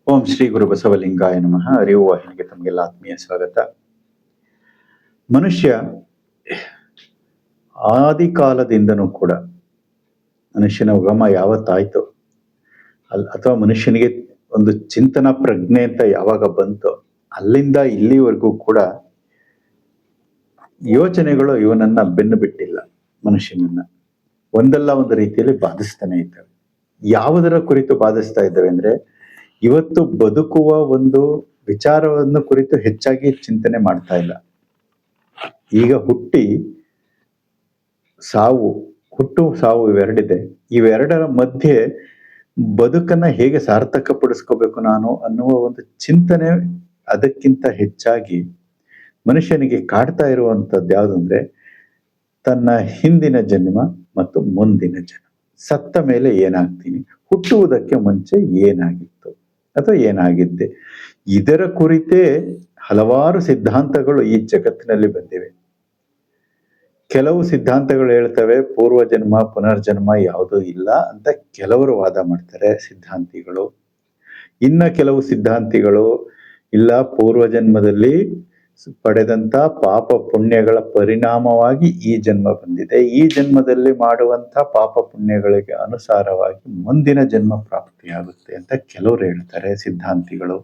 ಓಂ ಶ್ರೀ ಗುರು ಬಸವಲಿಂಗಾಯ ನಮಃ. ಅರಿವು ವಾಹಿನಿಗೆ ತಮಗೆಲ್ಲ ಆತ್ಮೀಯ ಸ್ವಾಗತ. ಮನುಷ್ಯ ಆದಿ ಕಾಲದಿಂದನೂ ಕೂಡ ಮನುಷ್ಯನ ಉಗಮ ಯಾವತ್ತಾಯ್ತು ಅಥವಾ ಮನುಷ್ಯನಿಗೆ ಒಂದು ಚಿಂತನಾ ಪ್ರಜ್ಞೆ ಅಂತ ಯಾವಾಗ ಬಂತು ಅಲ್ಲಿಂದ ಇಲ್ಲಿವರೆಗೂ ಕೂಡ ಯೋಚನೆಗಳು ಇವನನ್ನ ಬೆನ್ನು ಬಿಟ್ಟಿಲ್ಲ. ಮನುಷ್ಯನನ್ನ ಒಂದಲ್ಲ ಒಂದು ರೀತಿಯಲ್ಲಿ ಬಾಧಿಸ್ತಾನೆ ಇದ್ದಾವೆ. ಯಾವುದರ ಕುರಿತು ಬಾಧಿಸ್ತಾ ಇದ್ದಾವೆ ಅಂದ್ರೆ, ಇವತ್ತು ಬದುಕುವ ಒಂದು ವಿಚಾರವನ್ನು ಕುರಿತು ಹೆಚ್ಚಾಗಿ ಚಿಂತನೆ ಮಾಡ್ತಾ ಇಲ್ಲ. ಈಗ ಹುಟ್ಟು ಸಾವು ಇವೆರಡಿದೆ. ಇವೆರಡರ ಮಧ್ಯೆ ಬದುಕನ್ನ ಹೇಗೆ ಸಾರ್ಥಕ ಪಡಿಸ್ಕೋಬೇಕು ನಾನು ಅನ್ನುವ ಒಂದು ಚಿಂತನೆ ಅದಕ್ಕಿಂತ ಹೆಚ್ಚಾಗಿ ಮನುಷ್ಯನಿಗೆ ಕಾಡ್ತಾ ಇರುವಂತದ್ದು ಯಾವುದಂದ್ರೆ, ತನ್ನ ಹಿಂದಿನ ಜನ್ಮ ಮತ್ತು ಮುಂದಿನ ಜನ್ಮ. ಸತ್ತ ಮೇಲೆ ಏನಾಗ್ತೀನಿ, ಹುಟ್ಟುವುದಕ್ಕೆ ಮುಂಚೆ ಏನಾಗಿತ್ತು ಅಥವಾ ಏನಾಗಿದ್ದೆ, ಇದರ ಕುರಿತೇ ಹಲವಾರು ಸಿದ್ಧಾಂತಗಳು ಈ ಜಗತ್ತಿನಲ್ಲಿ ಬಂದಿವೆ. ಕೆಲವು ಸಿದ್ಧಾಂತಗಳು ಹೇಳ್ತವೆ ಪೂರ್ವ ಜನ್ಮ ಪುನರ್ಜನ್ಮ ಯಾವುದೂ ಇಲ್ಲ ಅಂತ ಕೆಲವರು ವಾದ ಮಾಡ್ತಾರೆ ಸಿದ್ಧಾಂತಿಗಳು. ಇನ್ನ ಕೆಲವು ಸಿದ್ಧಾಂತಿಗಳು ಇಲ್ಲ, ಪೂರ್ವ ಜನ್ಮದಲ್ಲಿ ಪಡೆದಂತ ಪಾಪ ಪುಣ್ಯಗಳ ಪರಿಣಾಮವಾಗಿ ಈ ಜನ್ಮ ಬಂದಿದೆ, ಈ ಜನ್ಮದಲ್ಲಿ ಮಾಡುವಂತ ಪಾಪ ಪುಣ್ಯಗಳಿಗೆ ಅನುಸಾರವಾಗಿ ಮುಂದಿನ ಜನ್ಮ ಪ್ರಾಪ್ತಿಯಾಗುತ್ತೆ ಅಂತ ಕೆಲವರು ಹೇಳ್ತಾರೆ ಸಿದ್ಧಾಂತಿಗಳು.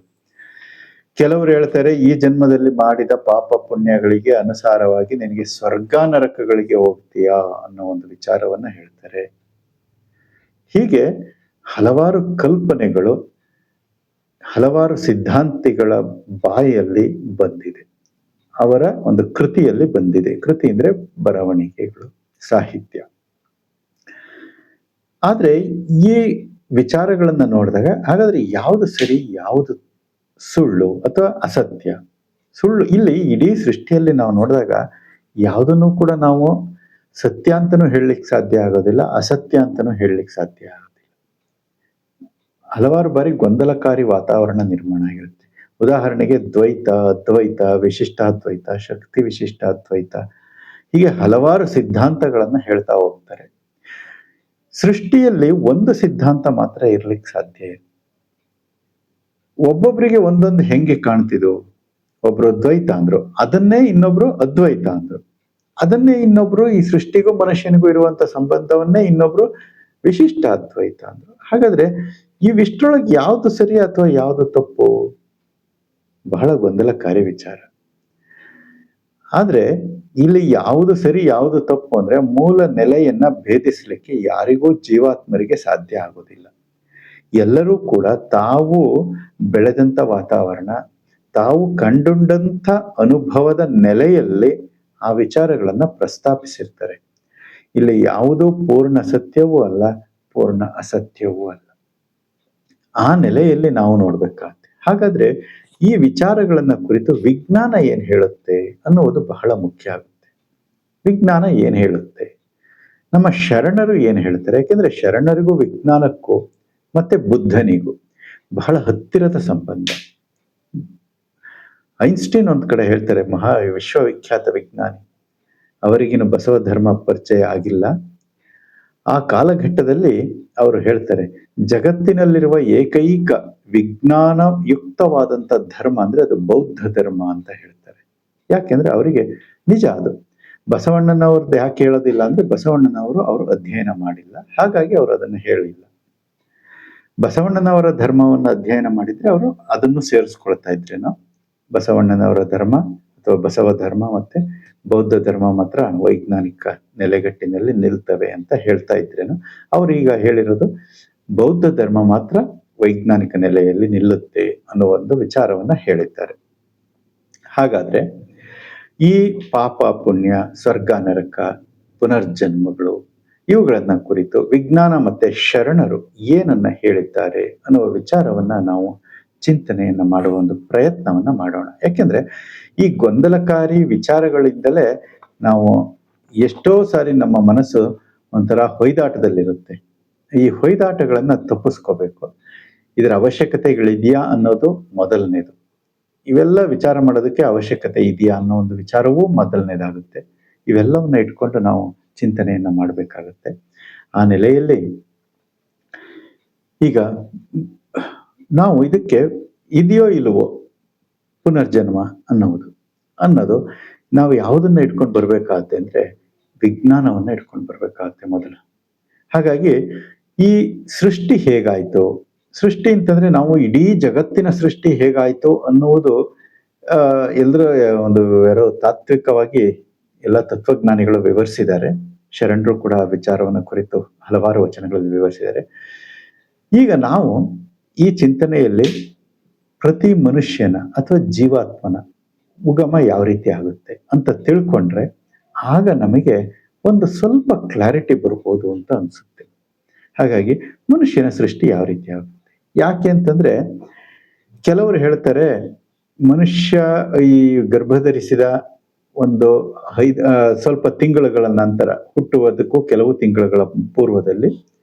ಕೆಲವರು ಹೇಳ್ತಾರೆ ಈ ಜನ್ಮದಲ್ಲಿ ಮಾಡಿದ ಪಾಪ ಪುಣ್ಯಗಳಿಗೆ ಅನುಸಾರವಾಗಿ ನಿನಗೆ ಸ್ವರ್ಗ ನರಕಗಳಿಗೆ ಹೋಗ್ತೀಯಾ ಅನ್ನೋ ಒಂದು ವಿಚಾರವನ್ನ ಹೇಳ್ತಾರೆ. ಹೀಗೆ ಹಲವಾರು ಕಲ್ಪನೆಗಳು ಹಲವಾರು ಸಿದ್ಧಾಂತಿಗಳ ಬಾಯಲ್ಲಿ ಬಂದಿದೆ, ಅವರ ಒಂದು ಕೃತಿಯಲ್ಲಿ ಬಂದಿದೆ. ಕೃತಿ ಅಂದ್ರೆ ಬರವಣಿಗೆಗಳು, ಸಾಹಿತ್ಯ. ಆದ್ರೆ ಈ ವಿಚಾರಗಳನ್ನ ನೋಡಿದಾಗ ಹಾಗಾದ್ರೆ ಯಾವುದು ಸರಿ, ಯಾವುದು ಸುಳ್ಳು ಅಥವಾ ಅಸತ್ಯ? ಸುಳ್ಳು ಇಲ್ಲಿ ಇಡೀ ಸೃಷ್ಟಿಯಲ್ಲಿ ನಾವು ನೋಡಿದಾಗ ಯಾವುದನ್ನು ಕೂಡ ನಾವು ಸತ್ಯ ಅಂತನೂ ಹೇಳಲಿಕ್ಕೆ ಸಾಧ್ಯ ಆಗೋದಿಲ್ಲ, ಅಸತ್ಯ ಅಂತನೂ ಹೇಳಲಿಕ್ಕೆ ಸಾಧ್ಯ ಆಗೋದಿಲ್ಲ. ಹಲವಾರು ಬಾರಿ ಗೊಂದಲಕಾರಿ ವಾತಾವರಣ ನಿರ್ಮಾಣ ಆಗಿರುತ್ತೆ. ಉದಾಹರಣೆಗೆ ದ್ವೈತ, ಅದ್ವೈತ, ವಿಶಿಷ್ಟಾದ್ವೈತ, ಶಕ್ತಿ ವಿಶಿಷ್ಟಾದ್ವೈತ, ಹೀಗೆ ಹಲವಾರು ಸಿದ್ಧಾಂತಗಳನ್ನ ಹೇಳ್ತಾ ಹೋಗ್ತಾರೆ. ಸೃಷ್ಟಿಯಲ್ಲಿ ಒಂದು ಸಿದ್ಧಾಂತ ಮಾತ್ರ ಇರ್ಲಿಕ್ಕೆ ಸಾಧ್ಯ ಇಲ್ಲ. ಒಬ್ಬೊಬ್ಬರಿಗೆ ಒಂದೊಂದು ಹೆಂಗೆ ಕಾಣ್ತಿದ್ವು. ಒಬ್ರು ದ್ವೈತ ಅಂದ್ರು, ಅದನ್ನೇ ಇನ್ನೊಬ್ರು ಅದ್ವೈತ ಅಂದ್ರು. ಅದನ್ನೇ ಇನ್ನೊಬ್ರು ಈ ಸೃಷ್ಟಿಗೂ ಮನುಷ್ಯನಿಗೂ ಇರುವಂತ ಸಂಬಂಧವನ್ನೇ ಇನ್ನೊಬ್ರು ವಿಶಿಷ್ಟ ಅದ್ವೈತ ಅಂದ್ರು. ಹಾಗಾದ್ರೆ ಇವಿಷ್ಟರೊಳಗೆ ಯಾವ್ದು ಸರಿ ಅಥವಾ ಯಾವ್ದು ತಪ್ಪು? ಬಹಳ ಗೊಂದಲಕಾರಿ ವಿಚಾರ. ಆದ್ರೆ ಇಲ್ಲಿ ಯಾವುದು ಸರಿ ಯಾವುದು ತಪ್ಪು ಅಂದ್ರೆ ಮೂಲ ನೆಲೆಯನ್ನ ಭೇದಿಸ್ಲಿಕ್ಕೆ ಯಾರಿಗೂ ಜೀವಾತ್ಮರಿಗೆ ಸಾಧ್ಯ ಆಗೋದಿಲ್ಲ. ಎಲ್ಲರೂ ಕೂಡ ತಾವು ಬೆಳೆದಂತ ವಾತಾವರಣ, ತಾವು ಕಂಡುಂಡಂತ ಅನುಭವದ ನೆಲೆಯಲ್ಲಿ ಆ ವಿಚಾರಗಳನ್ನ ಪ್ರಸ್ತಾಪಿಸಿರ್ತಾರೆ. ಇಲ್ಲಿ ಯಾವುದೂ ಪೂರ್ಣ ಸತ್ಯವೂ ಅಲ್ಲ, ಪೂರ್ಣ ಅಸತ್ಯವೂ ಅಲ್ಲ. ಆ ನೆಲೆಯಲ್ಲಿ ನಾವು ನೋಡ್ಬೇಕಾಗುತ್ತೆ. ಹಾಗಾದ್ರೆ ಈ ವಿಚಾರಗಳನ್ನ ಕುರಿತು ವಿಜ್ಞಾನ ಏನ್ ಹೇಳುತ್ತೆ ಅನ್ನುವುದು ಬಹಳ ಮುಖ್ಯ ಆಗುತ್ತೆ. ವಿಜ್ಞಾನ ಏನ್ ಹೇಳುತ್ತೆ, ನಮ್ಮ ಶರಣರು ಏನ್ ಹೇಳ್ತಾರೆ? ಯಾಕೆಂದ್ರೆ ಶರಣರಿಗೂ ವಿಜ್ಞಾನಕ್ಕೂ ಮತ್ತೆ ಬುದ್ಧನಿಗೂ ಬಹಳ ಹತ್ತಿರದ ಸಂಬಂಧ. ಐನ್ಸ್ಟೀನ್ ಒಂದ್ ಕಡೆ ಹೇಳ್ತಾರೆ, ವಿಶ್ವವಿಖ್ಯಾತ ವಿಜ್ಞಾನಿ, ಅವರಿಗಿನ ಬಸವ ಧರ್ಮ ಪರಿಚಯ ಆಗಿಲ್ಲ. ಆ ಕಾಲಘಟ್ಟದಲ್ಲಿ ಅವರು ಹೇಳ್ತಾರೆ, ಜಗತ್ತಿನಲ್ಲಿರುವ ಏಕೈಕ ವಿಜ್ಞಾನ ಯುಕ್ತವಾದಂತ ಧರ್ಮ ಅಂದ್ರೆ ಅದು ಬೌದ್ಧ ಧರ್ಮ ಅಂತ ಹೇಳ್ತಾರೆ. ಯಾಕೆಂದ್ರೆ ಅವರಿಗೆ ನಿಜ ಅದು. ಬಸವಣ್ಣನವ್ರದ್ದು ಯಾಕೆ ಹೇಳೋದಿಲ್ಲ ಅಂದ್ರೆ, ಅವರು ಅಧ್ಯಯನ ಮಾಡಿಲ್ಲ, ಹಾಗಾಗಿ ಅವರು ಅದನ್ನು ಹೇಳಿಲ್ಲ. ಬಸವಣ್ಣನವರ ಧರ್ಮವನ್ನು ಅಧ್ಯಯನ ಮಾಡಿದ್ರೆ ಅವರು ಅದನ್ನು ಸೇರಿಸ್ಕೊಳ್ತಾ ಇದ್ರೇನೋ. ಬಸವಣ್ಣನವರ ಧರ್ಮ ಅಥವಾ ಬಸವ ಧರ್ಮ ಮತ್ತೆ ಬೌದ್ಧ ಧರ್ಮ ಮಾತ್ರ ವೈಜ್ಞಾನಿಕ ನೆಲೆಗಟ್ಟಿನಲ್ಲಿ ನಿಲ್ತವೆ ಅಂತ ಹೇಳ್ತಾ ಇದ್ರೇನು. ಅವ್ರು ಈಗ ಹೇಳಿರೋದು ಬೌದ್ಧ ಧರ್ಮ ಮಾತ್ರ ವೈಜ್ಞಾನಿಕ ನೆಲೆಯಲ್ಲಿ ನಿಲ್ಲುತ್ತೆ ಅನ್ನೋ ಒಂದು ವಿಚಾರವನ್ನ ಹೇಳಿದ್ದಾರೆ. ಹಾಗಾದ್ರೆ ಈ ಪಾಪ ಪುಣ್ಯ, ಸ್ವರ್ಗ ನರಕ, ಪುನರ್ಜನ್ಮಗಳು ಇವುಗಳನ್ನ ಕುರಿತು ವಿಜ್ಞಾನ ಮತ್ತೆ ಶರಣರು ಏನನ್ನ ಹೇಳಿದ್ದಾರೆ ಅನ್ನುವ ವಿಚಾರವನ್ನ ನಾವು ಚಿಂತನೆಯನ್ನ ಮಾಡುವ ಒಂದು ಪ್ರಯತ್ನವನ್ನ ಮಾಡೋಣ. ಯಾಕೆಂದ್ರೆ ಈ ಗೊಂದಲಕಾರಿ ವಿಚಾರಗಳಿಂದಲೇ ನಾವು ಎಷ್ಟೋ ಸಾರಿ ನಮ್ಮ ಮನಸ್ಸು ಒಂಥರ ಹೊಯ್ದಾಟದಲ್ಲಿರುತ್ತೆ. ಈ ಹೊಯ್ದಾಟಗಳನ್ನ ತಪ್ಪಿಸ್ಕೋಬೇಕು. ಇದರ ಅವಶ್ಯಕತೆಗಳಿದೆಯಾ ಅನ್ನೋದು ಮೊದಲನೇದು. ಇವೆಲ್ಲ ವಿಚಾರ ಮಾಡೋದಕ್ಕೆ ಅವಶ್ಯಕತೆ ಇದೆಯಾ ಅನ್ನೋ ಒಂದು ವಿಚಾರವೂ ಮೊದಲನೇದಾಗುತ್ತೆ. ಇವೆಲ್ಲವನ್ನ ಇಟ್ಕೊಂಡು ನಾವು ಚಿಂತನೆಯನ್ನ ಮಾಡಬೇಕಾಗತ್ತೆ. ಆ ನೆಲೆಯಲ್ಲಿ ಈಗ ನಾವು ಇದಕ್ಕೆ ಇದೆಯೋ ಇಲ್ವೋ ಪುನರ್ಜನ್ಮ ಅನ್ನೋದು ನಾವು ಯಾವುದನ್ನ ಇಟ್ಕೊಂಡು ಬರ್ಬೇಕಾಗತ್ತೆ ಅಂದ್ರೆ ವಿಜ್ಞಾನವನ್ನ ಇಟ್ಕೊಂಡು ಬರ್ಬೇಕಾಗತ್ತೆ ಮೊದಲು. ಹಾಗಾಗಿ ಈ ಸೃಷ್ಟಿ ಹೇಗಾಯ್ತು, ಸೃಷ್ಟಿ ಅಂತಂದ್ರೆ ನಾವು ಇಡೀ ಜಗತ್ತಿನ ಸೃಷ್ಟಿ ಹೇಗಾಯ್ತು ಅನ್ನುವುದು ಎಲ್ಲರ ಒಂದು ಯಾರೋ ತಾತ್ವಿಕವಾಗಿ ಎಲ್ಲ ತತ್ವಜ್ಞಾನಿಗಳು ವಿವರಿಸಿದ್ದಾರೆ. ಶರಣರು ಕೂಡ ವಿಚಾರವನ್ನ ಕುರಿತು ಹಲವಾರು ವಚನಗಳಲ್ಲಿ ವಿವರಿಸಿದ್ದಾರೆ. ಈಗ ನಾವು ಈ ಚಿಂತನೆಯಲ್ಲಿ ಪ್ರತಿ ಮನುಷ್ಯನ ಅಥವಾ ಜೀವಾತ್ಮನ ಉಗಮ ಯಾವ ರೀತಿ ಆಗುತ್ತೆ ಅಂತ ತಿಳ್ಕೊಂಡ್ರೆ ಆಗ ನಮಗೆ ಒಂದು ಸ್ವಲ್ಪ ಕ್ಲಾರಿಟಿ ಬರ್ಬೋದು ಅಂತ ಅನ್ಸುತ್ತೆ. ಹಾಗಾಗಿ ಮನುಷ್ಯನ ಸೃಷ್ಟಿ ಯಾವ ರೀತಿ ಆಗುತ್ತೆ, ಯಾಕೆ ಅಂತಂದ್ರೆ ಕೆಲವರು ಹೇಳ್ತಾರೆ ಮನುಷ್ಯ ಈ ಗರ್ಭಧರಿಸಿದ ಒಂದು ಸ್ವಲ್ಪ ತಿಂಗಳುಗಳ ನಂತರ ಹುಟ್ಟುವುದಕ್ಕೂ ಕೆಲವು ತಿಂಗಳುಗಳ ಪೂರ್ವದಲ್ಲಿ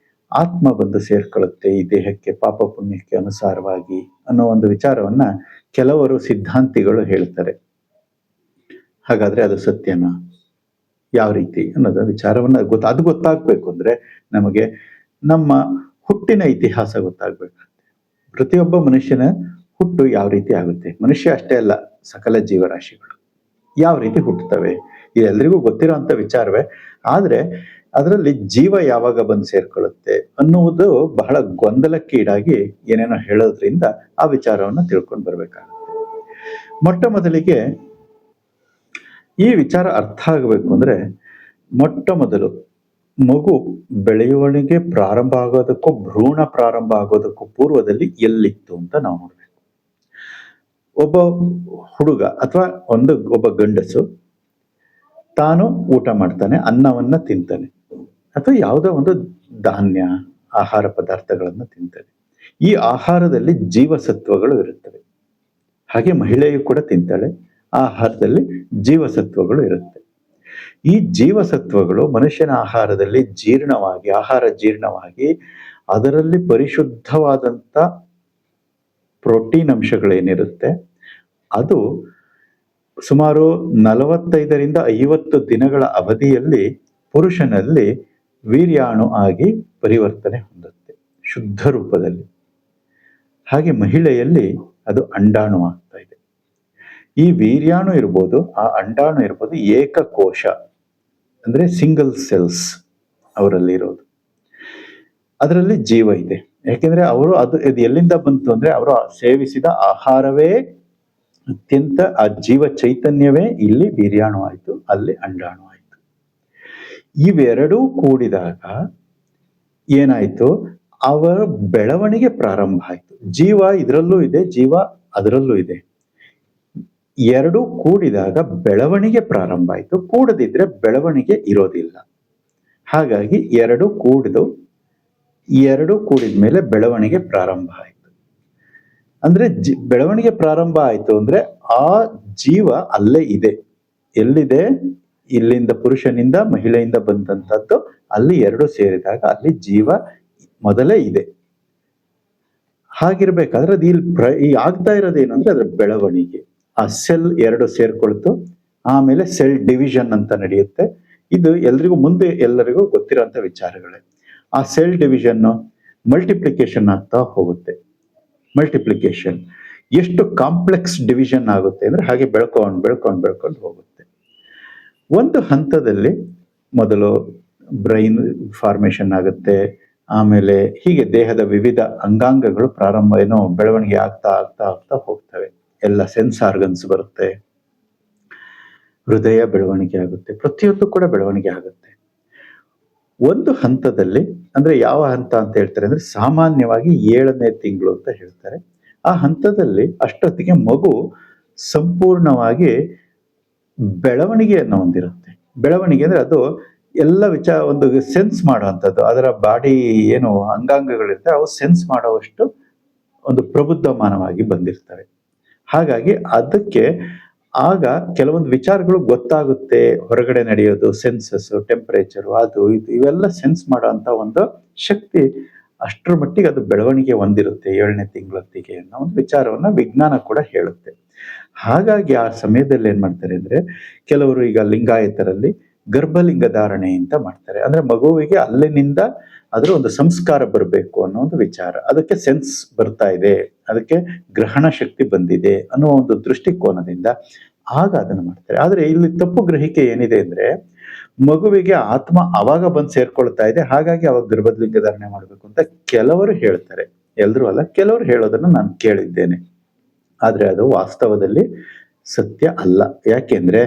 ಆತ್ಮ ಬಂದು ಸೇರ್ಕೊಳ್ಳುತ್ತೆ ಈ ದೇಹಕ್ಕೆ ಪಾಪ ಪುಣ್ಯಕ್ಕೆ ಅನುಸಾರವಾಗಿ ಅನ್ನೋ ಒಂದು ವಿಚಾರವನ್ನ ಕೆಲವರು ಸಿದ್ಧಾಂತಿಗಳು ಹೇಳ್ತಾರೆ. ಹಾಗಾದ್ರೆ ಅದು ಸತ್ಯನಾ, ಯಾವ ರೀತಿ ಅನ್ನೋದು ವಿಚಾರವನ್ನ ಅದು ಗೊತ್ತಾಗ್ಬೇಕು ಅಂದ್ರೆ ನಮಗೆ ನಮ್ಮ ಹುಟ್ಟಿನ ಇತಿಹಾಸ ಗೊತ್ತಾಗ್ಬೇಕಾಗುತ್ತೆ. ಪ್ರತಿಯೊಬ್ಬ ಮನುಷ್ಯನ ಹುಟ್ಟು ಯಾವ ರೀತಿ ಆಗುತ್ತೆ, ಮನುಷ್ಯ ಅಷ್ಟೇ ಅಲ್ಲ ಸಕಲ ಜೀವರಾಶಿಗಳು ಯಾವ ರೀತಿ ಹುಟ್ಟುತ್ತವೆ, ಇದು ಎಲ್ರಿಗೂ ಗೊತ್ತಿರೋಂಥ ವಿಚಾರವೇ. ಆದ್ರೆ ಅದರಲ್ಲಿ ಜೀವ ಯಾವಾಗ ಬಂದು ಸೇರ್ಕೊಳ್ಳುತ್ತೆ ಅನ್ನುವುದು ಬಹಳ ಗೊಂದಲಕ್ಕೀಡಾಗಿ ಏನೇನೋ ಹೇಳೋದ್ರಿಂದ ಆ ವಿಚಾರವನ್ನ ತಿಳ್ಕೊಂಡು ಬರ್ಬೇಕಾಗುತ್ತೆ. ಮೊಟ್ಟ ಮೊದಲಿಗೆ ಈ ವಿಚಾರ ಅರ್ಥ ಆಗಬೇಕು ಅಂದ್ರೆ ಮೊಟ್ಟ ಮೊದಲು ಮಗು ಬೆಳೆಯುವಣಿಗೆ ಪ್ರಾರಂಭ ಆಗೋದಕ್ಕೂ ಭ್ರೂಣ ಪ್ರಾರಂಭ ಆಗೋದಕ್ಕೂ ಪೂರ್ವದಲ್ಲಿ ಎಲ್ಲಿತ್ತು ಅಂತ ನಾವು ನೋಡ್ಬೇಕು. ಒಬ್ಬ ಹುಡುಗ ಅಥವಾ ಒಬ್ಬ ಗಂಡಸು ತಾನು ಊಟ ಮಾಡ್ತಾನೆ, ಅನ್ನವನ್ನ ತಿಂತಾನೆ ಅಥವಾ ಯಾವುದೋ ಒಂದು ಧಾನ್ಯ ಆಹಾರ ಪದಾರ್ಥಗಳನ್ನು ತಿಂತಾನೆ. ಈ ಆಹಾರದಲ್ಲಿ ಜೀವಸತ್ವಗಳು ಇರುತ್ತವೆ. ಹಾಗೆ ಮಹಿಳೆಯು ಕೂಡ ತಿಂತಾಳೆ, ಆಹಾರದಲ್ಲಿ ಜೀವಸತ್ವಗಳು ಇರುತ್ತೆ. ಈ ಜೀವಸತ್ವಗಳು ಮನುಷ್ಯನ ಆಹಾರದಲ್ಲಿ ಆಹಾರ ಜೀರ್ಣವಾಗಿ ಅದರಲ್ಲಿ ಪರಿಶುದ್ಧವಾದಂಥ ಪ್ರೋಟೀನ್ ಅಂಶಗಳೇನಿರುತ್ತೆ ಅದು ಸುಮಾರು 45ರಿಂದ 50 ದಿನಗಳ ಅವಧಿಯಲ್ಲಿ ಪುರುಷನಲ್ಲಿ ವೀರ್ಯಾಣು ಆಗಿ ಪರಿವರ್ತನೆ ಹೊಂದುತ್ತೆ ಶುದ್ಧ ರೂಪದಲ್ಲಿ. ಹಾಗೆ ಮಹಿಳೆಯಲ್ಲಿ ಅದು ಅಂಡಾಣು ಆಗ್ತಾ ಇದೆ. ಈ ವೀರ್ಯಾಣು ಇರ್ಬೋದು, ಆ ಅಂಡಾಣು ಇರ್ಬೋದು, ಏಕಕೋಶ ಅಂದ್ರೆ ಸಿಂಗಲ್ ಸೆಲ್ಸ್ ಅವರಲ್ಲಿ ಇರೋದು. ಅದರಲ್ಲಿ ಜೀವ ಇದೆ. ಯಾಕೆಂದ್ರೆ ಇದು ಎಲ್ಲಿಂದ ಬಂತು ಅಂದ್ರೆ ಅವರು ಸೇವಿಸಿದ ಆಹಾರವೇ ಅತ್ಯಂತ ಆ ಜೀವ ಚೈತನ್ಯವೇ ಇಲ್ಲಿ ವೀರ್ಯಾಣು ಆಯ್ತು, ಅಲ್ಲಿ ಅಂಡಾಣು ಆಯ್ತು. ಇವೆರಡೂ ಕೂಡಿದಾಗ ಏನಾಯ್ತು, ಅವರ ಬೆಳವಣಿಗೆ ಪ್ರಾರಂಭ ಆಯ್ತು. ಜೀವ ಇದರಲ್ಲೂ ಇದೆ, ಜೀವ ಅದರಲ್ಲೂ ಇದೆ. ಎರಡೂ ಕೂಡಿದಾಗ ಬೆಳವಣಿಗೆ ಪ್ರಾರಂಭ ಆಯ್ತು. ಕೂಡದಿದ್ರೆ ಬೆಳವಣಿಗೆ ಇರೋದಿಲ್ಲ. ಹಾಗಾಗಿ ಎರಡು ಕೂಡಿದ ಮೇಲೆ ಬೆಳವಣಿಗೆ ಪ್ರಾರಂಭ ಆಯ್ತು. ಅಂದ್ರೆ ಬೆಳವಣಿಗೆ ಪ್ರಾರಂಭ ಆಯ್ತು ಅಂದ್ರೆ ಆ ಜೀವ ಅಲ್ಲೇ ಇದೆ. ಎಲ್ಲಿದೆ? ಇಲ್ಲಿಂದ ಪುರುಷನಿಂದ ಮಹಿಳೆಯಿಂದ ಬಂದಂತದ್ದು ಅಲ್ಲಿ ಎರಡು ಸೇರಿದಾಗ ಅಲ್ಲಿ ಜೀವ ಮೊದಲೇ ಇದೆ. ಹಾಗಿರ್ಬೇಕಾದ್ರೆ ಅದು ಈ ಆಗ್ತಾ ಇರೋದೇನು ಅಂದ್ರೆ ಅದ್ರ ಬೆಳವಣಿಗೆ. ಆ ಸೆಲ್ ಎರಡು ಸೇರ್ಕೊಳ್ತು, ಆಮೇಲೆ ಸೆಲ್ ಡಿವಿಷನ್ ಅಂತ ನಡೆಯುತ್ತೆ. ಇದು ಎಲ್ಲರಿಗೂ ಗೊತ್ತಿರೋಂಥ ವಿಚಾರಗಳೇ. ಆ ಸೆಲ್ ಡಿವಿಷನ್ ಮಲ್ಟಿಪ್ಲಿಕೇಶನ್ ಆಗ್ತಾ ಹೋಗುತ್ತೆ. ಮಲ್ಟಿಪ್ಲಿಕೇಶನ್ ಎಷ್ಟು ಕಾಂಪ್ಲೆಕ್ಸ್ ಡಿವಿಷನ್ ಆಗುತ್ತೆ ಅಂದ್ರೆ ಹಾಗೆ ಬೆಳ್ಕೊಂಡು ಹೋಗುತ್ತೆ. ಒಂದು ಹಂತದಲ್ಲಿ ಮೊದಲು ಬ್ರೈನ್ ಫಾರ್ಮೇಶನ್ ಆಗುತ್ತೆ, ಆಮೇಲೆ ಹೀಗೆ ದೇಹದ ವಿವಿಧ ಅಂಗಾಂಗಗಳು ಬೆಳವಣಿಗೆ ಆಗ್ತಾ ಹೋಗ್ತವೆ. ಎಲ್ಲ ಸೆನ್ಸ್ ಆರ್ಗನ್ಸ್ ಬರುತ್ತೆ, ಹೃದಯ ಬೆಳವಣಿಗೆ ಆಗುತ್ತೆ, ಪ್ರತಿಯೊಂದು ಕೂಡ ಬೆಳವಣಿಗೆ ಆಗುತ್ತೆ. ಒಂದು ಹಂತದಲ್ಲಿ ಅಂದ್ರೆ ಯಾವ ಹಂತ ಅಂತ ಹೇಳ್ತಾರೆ ಅಂದ್ರೆ ಸಾಮಾನ್ಯವಾಗಿ 7ನೇ ತಿಂಗಳು ಅಂತ ಹೇಳ್ತಾರೆ. ಆ ಹಂತದಲ್ಲಿ ಅಷ್ಟೊತ್ತಿಗೆ ಮಗು ಸಂಪೂರ್ಣವಾಗಿ ಬೆಳವಣಿಗೆಯನ್ನು ಹೊಂದಿರುತ್ತೆ. ಬೆಳವಣಿಗೆ ಅಂದ್ರೆ ಅದು ಎಲ್ಲ ಒಂದು ಸೆನ್ಸ್ ಮಾಡುವಂಥದ್ದು, ಅದರ ಬಾಡಿ ಏನು ಅಂಗಾಂಗಗಳಿರ್ತವೆ ಅವು ಸೆನ್ಸ್ ಮಾಡುವಷ್ಟು ಒಂದು ಪ್ರಬುದ್ಧಮಾನವಾಗಿ ಬಂದಿರ್ತವೆ. ಹಾಗಾಗಿ ಅದಕ್ಕೆ ಆಗ ಕೆಲವೊಂದು ವಿಚಾರಗಳು ಗೊತ್ತಾಗುತ್ತೆ. ಹೊರಗಡೆ ನಡೆಯೋದು, ಸೆನ್ಸಸ್, ಟೆಂಪರೇಚರು, ಅದು ಇದು ಇವೆಲ್ಲ ಸೆನ್ಸ್ ಮಾಡುವಂತ ಒಂದು ಶಕ್ತಿ ಅಷ್ಟರ ಮಟ್ಟಿಗೆ ಅದು ಬೆಳವಣಿಗೆ ಹೊಂದಿರುತ್ತೆ 7ನೇ ತಿಂಗಳೊತ್ತಿಗೆ ಅನ್ನೋ ಒಂದು ವಿಚಾರವನ್ನ ವಿಜ್ಞಾನ ಕೂಡ ಹೇಳುತ್ತೆ. ಹಾಗಾಗಿ ಆ ಸಮಯದಲ್ಲಿ ಏನ್ ಮಾಡ್ತಾರೆ ಅಂದ್ರೆ ಕೆಲವರು ಈಗ ಲಿಂಗಾಯತರಲ್ಲಿ ಗರ್ಭಲಿಂಗ ಧಾರಣೆ ಅಂತ ಮಾಡ್ತಾರೆ. ಅಂದ್ರೆ ಮಗುವಿಗೆ ಅಲ್ಲಿನಿಂದ ಅದರ ಒಂದು ಸಂಸ್ಕಾರ ಬರಬೇಕು ಅನ್ನೋ ಒಂದು ವಿಚಾರ, ಅದಕ್ಕೆ ಸೆನ್ಸ್ ಬರ್ತಾ ಇದೆ ಅದಕ್ಕೆ ಗ್ರಹಣ ಶಕ್ತಿ ಬಂದಿದೆ ಅನ್ನುವ ಒಂದು ದೃಷ್ಟಿಕೋನದಿಂದ ಆಗ ಅದನ್ನು ಮಾಡ್ತಾರೆ. ಆದ್ರೆ ಇಲ್ಲಿ ತಪ್ಪು ಗ್ರಹಿಕೆ ಏನಿದೆ ಅಂದ್ರೆ, ಮಗುವಿಗೆ ಆತ್ಮ ಅವಾಗ ಬಂದು ಸೇರ್ಕೊಳ್ತಾ ಇದೆ, ಹಾಗಾಗಿ ಅವಾಗ ಗರ್ಭಲಿಂಗ ಧಾರಣೆ ಮಾಡ್ಬೇಕು ಅಂತ ಕೆಲವರು ಹೇಳ್ತಾರೆ. ಎಲ್ರೂ ಅಲ್ಲ, ಕೆಲವರು ಹೇಳೋದನ್ನ ನಾನು ಕೇಳಿದ್ದೇನೆ. ಆದ್ರೆ ಅದು ವಾಸ್ತವದಲ್ಲಿ ಸತ್ಯ ಅಲ್ಲ. ಯಾಕೆಂದ್ರೆ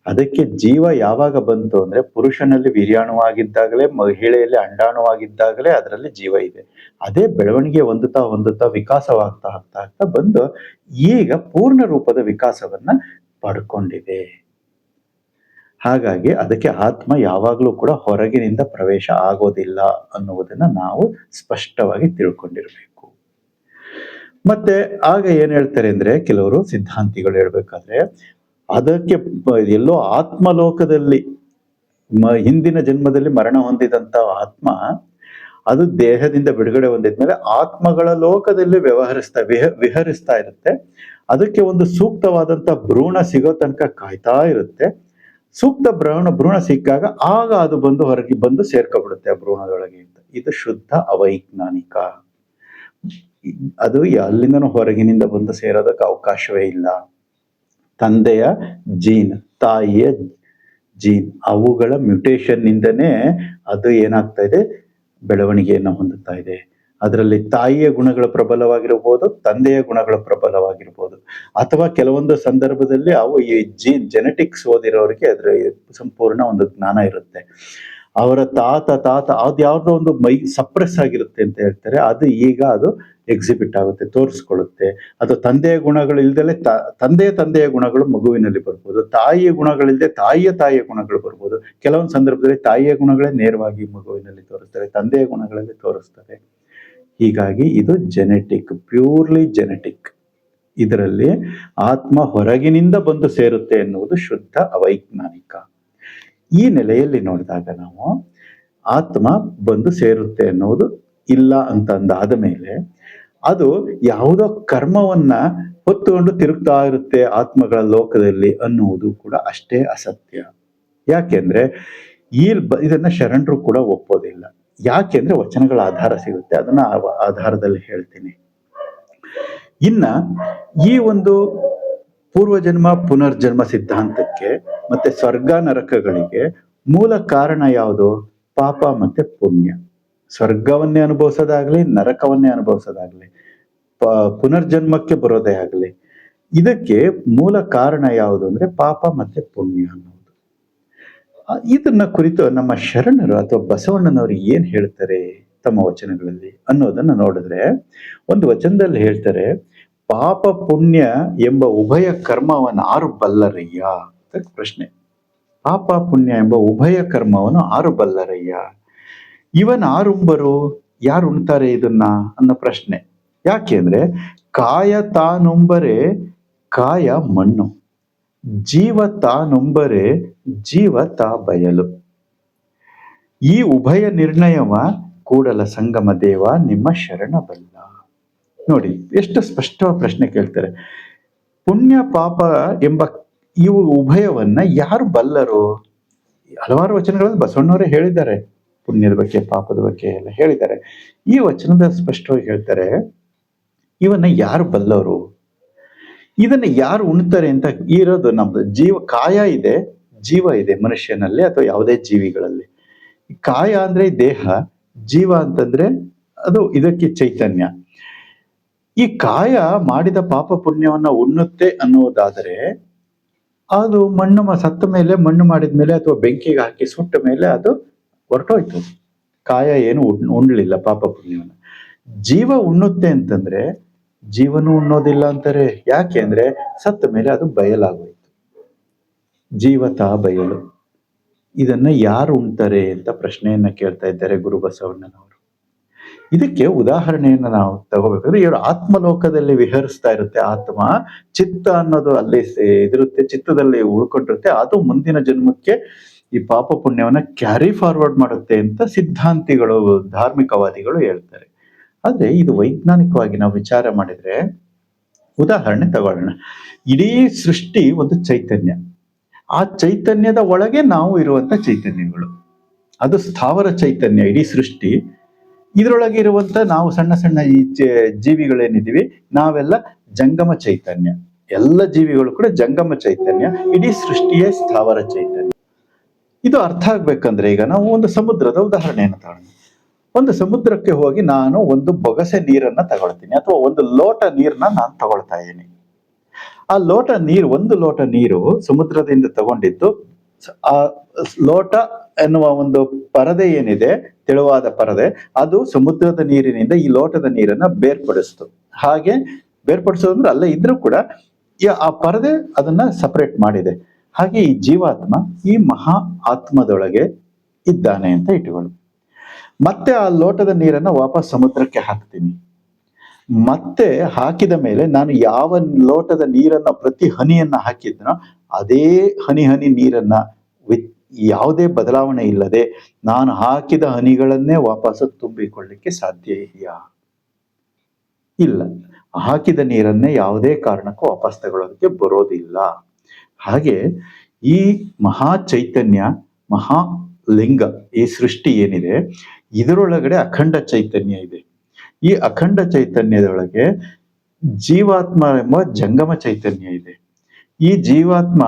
ಅದಕ್ಕೆ ಜೀವ ಯಾವಾಗ ಬಂತು ಅಂದ್ರೆ, ಪುರುಷನಲ್ಲಿ ವೀರ್ಯಾಣುವಾಗಿದ್ದಾಗಲೇ, ಮಹಿಳೆಯಲ್ಲಿ ಅಂಡಾಣುವಾಗಿದ್ದಾಗಲೇ ಅದರಲ್ಲಿ ಜೀವ ಇದೆ. ಅದೇ ಬೆಳವಣಿಗೆ ಹೊಂದುತ್ತಾ ಹೊಂದುತ್ತಾ ವಿಕಾಸವಾಗ್ತಾ ಆಗ್ತಾ ಆಗ್ತಾ ಬಂದು ಈಗ ಪೂರ್ಣ ರೂಪದ ವಿಕಾಸವನ್ನ ಪಡ್ಕೊಂಡಿದೆ. ಹಾಗಾಗಿ ಅದಕ್ಕೆ ಆತ್ಮ ಯಾವಾಗಲೂ ಕೂಡ ಹೊರಗಿನಿಂದ ಪ್ರವೇಶ ಆಗೋದಿಲ್ಲ ಅನ್ನುವುದನ್ನ ನಾವು ಸ್ಪಷ್ಟವಾಗಿ ತಿಳ್ಕೊಂಡಿರ್ಬೇಕು. ಮತ್ತೆ ಆಗ ಏನ್ ಹೇಳ್ತಾರೆ ಅಂದ್ರೆ, ಕೆಲವರು ಸಿದ್ಧಾಂತಿಗಳು ಹೇಳ್ಬೇಕಾದ್ರೆ, ಅದಕ್ಕೆ ಎಲ್ಲೋ ಆತ್ಮಲೋಕದಲ್ಲಿ ಹಿಂದಿನ ಜನ್ಮದಲ್ಲಿ ಮರಣ ಹೊಂದಿದಂತ ಆತ್ಮ ಅದು ದೇಹದಿಂದ ಬಿಡುಗಡೆ ಹೊಂದಿದ್ಮೇಲೆ ಆತ್ಮಗಳ ಲೋಕದಲ್ಲಿ ವಿಹರಿಸ್ತಾ ಇರುತ್ತೆ. ಅದಕ್ಕೆ ಒಂದು ಸೂಕ್ತವಾದಂತ ಭ್ರೂಣ ಸಿಗೋ ತನಕ ಕಾಯ್ತಾ ಇರುತ್ತೆ. ಸೂಕ್ತ ಭ್ರೂಣ ಸಿಕ್ಕಾಗ ಆಗ ಅದು ಬಂದು ಹೊರಗೆ ಬಂದು ಸೇರ್ಕೊಬಿಡುತ್ತೆ ಆ ಭ್ರೂಣದೊಳಗೆ ಅಂತ. ಇದು ಶುದ್ಧ ಅವೈಜ್ಞಾನಿಕ. ಅದು ಅಲ್ಲಿಂದನೂ ಹೊರಗಿನಿಂದ ಬಂದು ಸೇರೋದಕ್ಕೆ ಅವಕಾಶವೇ ಇಲ್ಲ. ತಂದೆಯ ಜೀನ್, ತಾಯಿಯ ಜೀನ್, ಅವುಗಳ ಮ್ಯೂಟೇಶನ್ ನಿಂದನೇ ಅದು ಏನಾಗ್ತಾ ಇದೆ, ಬೆಳವಣಿಗೆಯನ್ನು ಹೊಂದುತ್ತಾ ಇದೆ. ಅದರಲ್ಲಿ ತಾಯಿಯ ಗುಣಗಳು ಪ್ರಬಲವಾಗಿರಬಹುದು, ತಂದೆಯ ಗುಣಗಳು ಪ್ರಬಲವಾಗಿರ್ಬೋದು, ಅಥವಾ ಕೆಲವೊಂದು ಸಂದರ್ಭದಲ್ಲಿ ಅವು ಈ ಜೆನೆಟಿಕ್ಸ್ ಓದಿರೋರಿಗೆ ಅದರ ಸಂಪೂರ್ಣ ಒಂದು ಜ್ಞಾನ ಇರುತ್ತೆ. ಅವರ ತಾತ ಅದ್ಯಾವ್ದೋ ಒಂದು ಸಪ್ರೆಸ್ ಆಗಿರುತ್ತೆ ಅಂತ ಹೇಳ್ತಾರೆ, ಅದು ಈಗ ಅದು ಎಕ್ಸಿಬಿಟ್ ಆಗುತ್ತೆ, ತೋರಿಸ್ಕೊಳ್ಳುತ್ತೆ. ಅದು ತಂದೆಯ ಗುಣಗಳು ಇಲ್ದಲೆ ತಂದೆಯ ಗುಣಗಳು ಮಗುವಿನಲ್ಲಿ ಬರ್ಬೋದು, ತಾಯಿಯ ಗುಣಗಳಿಲ್ಲದೆ ತಾಯಿಯ ಗುಣಗಳು ಬರ್ಬೋದು. ಕೆಲವೊಂದು ಸಂದರ್ಭದಲ್ಲಿ ತಾಯಿಯ ಗುಣಗಳೇ ನೇರವಾಗಿ ಮಗುವಿನಲ್ಲಿ ತೋರಿಸ್ತಾರೆ, ತಂದೆಯ ಗುಣಗಳಲ್ಲಿ ತೋರಿಸ್ತಾರೆ. ಹೀಗಾಗಿ ಇದು ಜೆನೆಟಿಕ್, ಪ್ಯೂರ್ಲಿ ಜೆನೆಟಿಕ್. ಇದರಲ್ಲಿ ಆತ್ಮ ಹೊರಗಿನಿಂದ ಬಂದು ಸೇರುತ್ತೆ ಎನ್ನುವುದು ಶುದ್ಧ ಅವೈಜ್ಞಾನಿಕ. ಈ ನೆಲೆಯಲ್ಲಿ ನೋಡಿದಾಗ ನಾವು ಆತ್ಮ ಬಂದು ಸೇರುತ್ತೆ ಎನ್ನುವುದು ಇಲ್ಲ ಅಂತ ಅಂದಾದ ಮೇಲೆ, ಅದು ಯಾವುದೋ ಕರ್ಮವನ್ನ ಹೊತ್ತುಕೊಂಡು ತಿರುಗ್ತಾ ಇರುತ್ತೆ ಆತ್ಮಗಳ ಲೋಕದಲ್ಲಿ ಅನ್ನುವುದು ಕೂಡ ಅಷ್ಟೇ ಅಸತ್ಯ. ಯಾಕೆಂದ್ರೆ ಇದನ್ನ ಶರಣರು ಕೂಡ ಒಪ್ಪೋದಿಲ್ಲ. ಯಾಕೆಂದ್ರೆ ವಚನಗಳ ಆಧಾರ ಸಿಗುತ್ತೆ, ಅದನ್ನ ಆಧಾರದಲ್ಲಿ ಹೇಳ್ತೀನಿ. ಇನ್ನ ಈ ಒಂದು ಪೂರ್ವಜನ್ಮ ಪುನರ್ಜನ್ಮ ಸಿದ್ಧಾಂತಕ್ಕೆ ಮತ್ತೆ ಸ್ವರ್ಗ ನರಕಗಳಿಗೆ ಮೂಲ ಕಾರಣ ಯಾವುದು? ಪಾಪ ಮತ್ತೆ ಪುಣ್ಯ. ಸ್ವರ್ಗವನ್ನೇ ಅನುಭವಿಸೋದಾಗ್ಲಿ, ನರಕವನ್ನೇ ಅನುಭವಿಸೋದಾಗ್ಲಿ, ಪುನರ್ಜನ್ಮಕ್ಕೆ ಬರೋದೇ ಆಗ್ಲಿ, ಇದಕ್ಕೆ ಮೂಲ ಕಾರಣ ಯಾವುದು ಅಂದ್ರೆ ಪಾಪ ಮತ್ತೆ ಪುಣ್ಯ ಅನ್ನೋದು. ಇದನ್ನ ಕುರಿತು ನಮ್ಮ ಶರಣರು ಅಥವಾ ಬಸವಣ್ಣನವರು ಏನ್ ಹೇಳ್ತಾರೆ ತಮ್ಮ ವಚನಗಳಲ್ಲಿ ಅನ್ನೋದನ್ನ ನೋಡಿದ್ರೆ, ಒಂದು ವಚನದಲ್ಲಿ ಹೇಳ್ತಾರೆ, ಪಾಪ ಪುಣ್ಯ ಎಂಬ ಉಭಯ ಕರ್ಮವನ್ನು ಆರು ಬಲ್ಲರಯ್ಯ ಅಂತ ಪ್ರಶ್ನೆ. ಪಾಪ ಪುಣ್ಯ ಎಂಬ ಉಭಯ ಕರ್ಮವನ್ನು ಆರು ಬಲ್ಲರಯ್ಯ, ಇವನ್ ಆರುಂಬರು, ಯಾರು ಉಣ್ತಾರೆ ಇದನ್ನ ಅನ್ನೋ ಪ್ರಶ್ನೆ. ಯಾಕೆಂದ್ರೆ ಕಾಯ ತಾನುಂಬರೆ ಕಾಯ ಮಣ್ಣು, ಜೀವ ತಾನುಂಬರೆ ಜೀವ ತಾ ಬಯಲು, ಈ ಉಭಯ ನಿರ್ಣಯವ ಕೂಡಲ ಸಂಗಮ ದೇವ ನಿಮ್ಮ ಶರಣ ಬಲ್ಲ. ನೋಡಿ ಎಷ್ಟು ಸ್ಪಷ್ಟವಾದ ಪ್ರಶ್ನೆ ಕೇಳ್ತಾರೆ. ಪುಣ್ಯ ಪಾಪ ಎಂಬ ಇವು ಉಭಯವನ್ನ ಯಾರು ಬಲ್ಲರು? ಹಲವಾರು ವಚನಗಳಲ್ಲಿ ಬಸವಣ್ಣವರೇ ಹೇಳಿದ್ದಾರೆ, ಪುಣ್ಯದ ಬಗ್ಗೆ ಪಾಪದ ಬಗ್ಗೆ ಎಲ್ಲ ಹೇಳಿದ್ದಾರೆ. ಈ ವಚನದ ಸ್ಪಷ್ಟವಾಗಿ ಹೇಳ್ತಾರೆ, ಇವನ್ನ ಯಾರು ಬಲ್ಲವರು, ಇದನ್ನ ಯಾರು ಉಣ್ತಾರೆ ಅಂತ ಇರೋದು ನಮ್ದು ಜೀವ. ಕಾಯ ಇದೆ, ಜೀವ ಇದೆ ಮನುಷ್ಯನಲ್ಲಿ ಅಥವಾ ಯಾವುದೇ ಜೀವಿಗಳಲ್ಲಿ. ಕಾಯ ಅಂದ್ರೆ ದೇಹ, ಜೀವ ಅಂತಂದ್ರೆ ಅದು ಇದಕ್ಕೆ ಚೈತನ್ಯ. ಈ ಕಾಯ ಮಾಡಿದ ಪಾಪ ಪುಣ್ಯವನ್ನ ಉಣ್ಣುತ್ತೆ ಅನ್ನೋದಾದರೆ, ಅದು ಮಣ್ಣು ಸತ್ತ ಮೇಲೆ, ಮಣ್ಣು ಮಾಡಿದ ಮೇಲೆ ಅಥವಾ ಬೆಂಕಿಗೆ ಹಾಕಿ ಸುಟ್ಟ ಮೇಲೆ ಅದು ಹೊರಟೋಯ್ತು. ಕಾಯ ಏನು ಉಣ್ಲಿಲ್ಲ ಪಾಪ ಪುಣ್ಯವನ್ನ. ಜೀವ ಉಣ್ಣುತ್ತೆ ಅಂತಂದ್ರೆ ಜೀವನೂ ಉಣ್ಣೋದಿಲ್ಲ ಅಂತಾರೆ. ಯಾಕೆ ಅಂದ್ರೆ ಸತ್ತ ಮೇಲೆ ಅದು ಬಯಲಾಗೋಯ್ತು. ಜೀವತ ಬಯಲು, ಇದನ್ನ ಯಾರು ಉಣ್ತಾರೆ ಅಂತ ಪ್ರಶ್ನೆಯನ್ನ ಕೇಳ್ತಾ ಇದ್ದಾರೆ ಗುರು ಬಸವಣ್ಣನವರು. ಇದಕ್ಕೆ ಉದಾಹರಣೆಯನ್ನ ನಾವು ತಗೋಬೇಕಾದ್ರೆ, ಇವರು ಆತ್ಮಲೋಕದಲ್ಲಿ ವಿಹರಿಸ್ತಾ ಇರುತ್ತೆ ಆತ್ಮ, ಚಿತ್ತ ಅನ್ನೋದು ಅಲ್ಲಿ ಇದಿರುತ್ತೆ, ಚಿತ್ತದಲ್ಲಿ ಉಳ್ಕೊಂಡಿರುತ್ತೆ. ಅದು ಮುಂದಿನ ಜನ್ಮಕ್ಕೆ ಈ ಪಾಪ ಪುಣ್ಯವನ್ನ ಕ್ಯಾರಿ ಫಾರ್ವರ್ಡ್ ಮಾಡುತ್ತೆ ಅಂತ ಸಿದ್ಧಾಂತಿಗಳು, ಧಾರ್ಮಿಕವಾದಿಗಳು ಹೇಳ್ತಾರೆ. ಆದ್ರೆ ಇದು ವೈಜ್ಞಾನಿಕವಾಗಿ ನಾವು ವಿಚಾರ ಮಾಡಿದ್ರೆ, ಉದಾಹರಣೆ ತಗೊಳ್ಳೋಣ. ಇಡೀ ಸೃಷ್ಟಿ ಒಂದು ಚೈತನ್ಯ, ಆ ಚೈತನ್ಯದ ಒಳಗೆ ನಾವು ಇರುವಂತ ಚೈತನ್ಯಗಳು. ಅದು ಸ್ಥಾವರ ಚೈತನ್ಯ ಇಡೀ ಸೃಷ್ಟಿ. ಇದರೊಳಗೆ ಇರುವಂತ ನಾವು ಸಣ್ಣ ಸಣ್ಣ ಈ ಜೀವಿಗಳೇನಿದೀವಿ ನಾವೆಲ್ಲ ಜಂಗಮ ಚೈತನ್ಯ. ಎಲ್ಲ ಜೀವಿಗಳು ಕೂಡ ಜಂಗಮ ಚೈತನ್ಯ, ಇಡೀ ಸೃಷ್ಟಿಯೇ ಸ್ಥಾವರ ಚೈತನ್ಯ. ಇದು ಅರ್ಥ ಆಗ್ಬೇಕಂದ್ರೆ ಈಗ ನಾವು ಒಂದು ಸಮುದ್ರದ ಉದಾಹರಣೆಯನ್ನು ತಗೊಳ್ಳೋಣ. ಒಂದು ಸಮುದ್ರಕ್ಕೆ ಹೋಗಿ ನಾನು ಒಂದು ಬೊಗಸೆ ನೀರನ್ನ ತಗೊಳ್ತೀನಿ, ಅಥವಾ ಒಂದು ಲೋಟ ನೀರನ್ನ ನಾನು ತಗೊಳ್ತಾ ಇದ್ದೀನಿ. ಆ ಲೋಟ ನೀರು, ಒಂದು ಲೋಟ ನೀರು ಸಮುದ್ರದಿಂದ ತಗೊಂಡಿದ್ದು ಆ ಲೋಟ ಎನ್ನುವ ಒಂದು ಪರದೆ ಏನಿದೆ, ತೆಳುವಾದ ಪರದೆ, ಅದು ಸಮುದ್ರದ ನೀರಿನಿಂದ ಈ ಲೋಟದ ನೀರನ್ನ ಬೇರ್ಪಡಿಸ್ತು. ಹಾಗೆ ಬೇರ್ಪಡಿಸೋದಂದ್ರೆ ಅಲ್ಲೇ ಇದ್ರೂ ಕೂಡ ಆ ಪರದೆ ಅದನ್ನ ಸಪರೇಟ್ ಮಾಡಿದೆ. ಹಾಗೆ ಈ ಜೀವಾತ್ಮ ಈ ಮಹಾ ಆತ್ಮದೊಳಗೆ ಇದ್ದಾನೆ ಅಂತ ಇಟ್ಟುಕೊಳ್ಳಿ. ಮತ್ತೆ ಆ ಲೋಟದ ನೀರನ್ನ ವಾಪಸ್ ಸಮುದ್ರಕ್ಕೆ ಹಾಕ್ತೀನಿ. ಮತ್ತೆ ಹಾಕಿದ ಮೇಲೆ ನಾನು ಯಾವ ಲೋಟದ ನೀರನ್ನ ಪ್ರತಿ ಹನಿಯನ್ನ ಹಾಕಿದ್ನೋ ಅದೇ ಹನಿ ಹನಿ ನೀರನ್ನ ಯಾವುದೇ ಬದಲಾವಣೆ ಇಲ್ಲದೆ ನಾನು ಹಾಕಿದ ಹನಿಗಳನ್ನೇ ವಾಪಸ್ ತುಂಬಿಕೊಳ್ಳಿಕ್ಕೆ ಸಾಧ್ಯ ಇದೆಯಾ? ಇಲ್ಲ. ಹಾಕಿದ ನೀರನ್ನೇ ಯಾವುದೇ ಕಾರಣಕ್ಕೂ ವಾಪಸ್ ತಗೊಳ್ಳೋದಕ್ಕೆ ಬರೋದಿಲ್ಲ. ಹಾಗೆ ಈ ಮಹಾ ಚೈತನ್ಯ, ಮಹಾ ಲಿಂಗ, ಈ ಸೃಷ್ಟಿ ಏನಿದೆ ಇದರೊಳಗಡೆ ಅಖಂಡ ಚೈತನ್ಯ ಇದೆ. ಈ ಅಖಂಡ ಚೈತನ್ಯದೊಳಗೆ ಜೀವಾತ್ಮ ಎಂಬ ಜಂಗಮ ಚೈತನ್ಯ ಇದೆ. ಈ ಜೀವಾತ್ಮ